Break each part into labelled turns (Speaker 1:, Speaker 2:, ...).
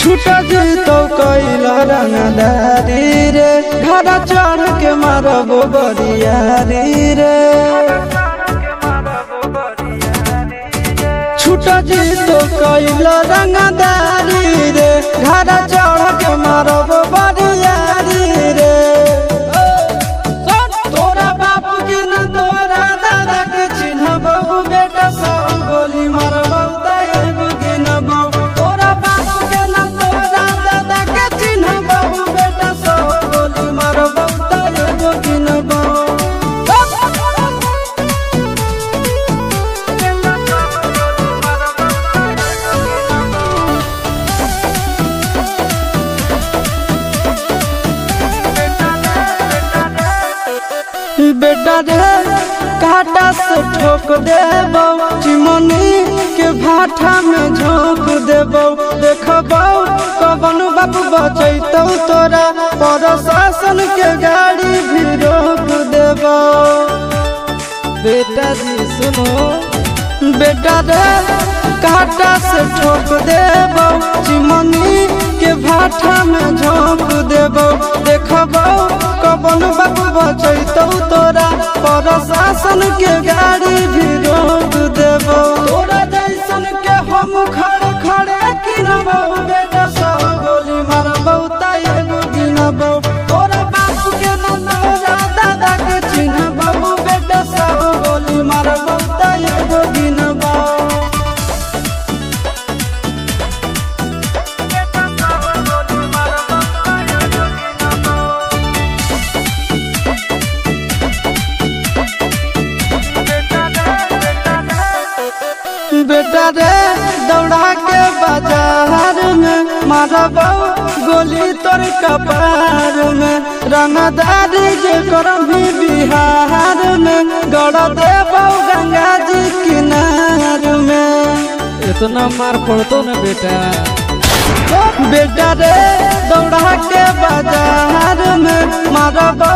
Speaker 1: छूटा जीतो कैला रंगदारी रे घर चढ़ के मारबो बरियारी रे छूटा जीतो कैला रंगदारी रे घर चढ़ के मारबो बरियारी रे तोरा बाप के न तोरा दादा के चिन्हबो बेटा सब गोली मारबो तैगो गिनबो तोरा बाप के न तोरा दादा के चिन्हबो बेटा सब गोली मारबो तैगो गिनबो बेटा रे काटा से ठोक देबो चिमनी के भाटा में झोंक देबो देखबो कवन बाप बचैतौ तोरा प्रशासन के गाड़ी भी रोक देबो बेटा जी सुनो बेटा रे काटा से ठोक देबो चिमनी के भाटा में झोंक देबो देखबो कवन बाप बचैतौ तोरा प्रशासन के गाड़ी भी रोक देबो तोरा जैसन के हम खड़े खड़े गिनबो बेटा सब गोली मारबो तैगो गिनबो तोरा बाप के न तोरा दादा के चिन्हबो बेटा सब गोली मारबो तैगो गिनबो बेटा रे दौड़ा के बाजार में मारबो गोली तोर कपार में रंगदारी जे करम भी बिहार में गड़ देबो गंगा जी किनार में
Speaker 2: इतना मार पड़तो न बेटा
Speaker 1: बेटा रे दौड़ा के बाजार में मारबो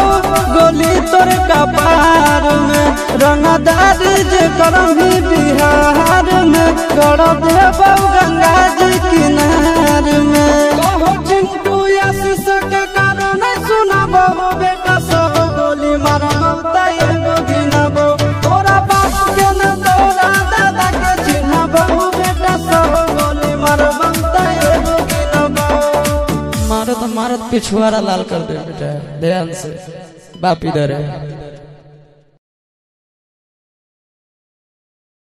Speaker 1: गोली तोर कपार में रंगदारी जे करम भी बिहार में गड़ देबो गंगा जी किनार में कहो चिंटू आशीष के कारण सुनबो बेटा सब गोली मारबो तैगो गिनबो तोरा बाप के न तोरा दादा के चिन्हबो बेटा सब गोली मारबो तैगो गिनबो
Speaker 2: मारत मारत पिछुआरा लाल कर दे बेटा ध्यान से बाप इधर है।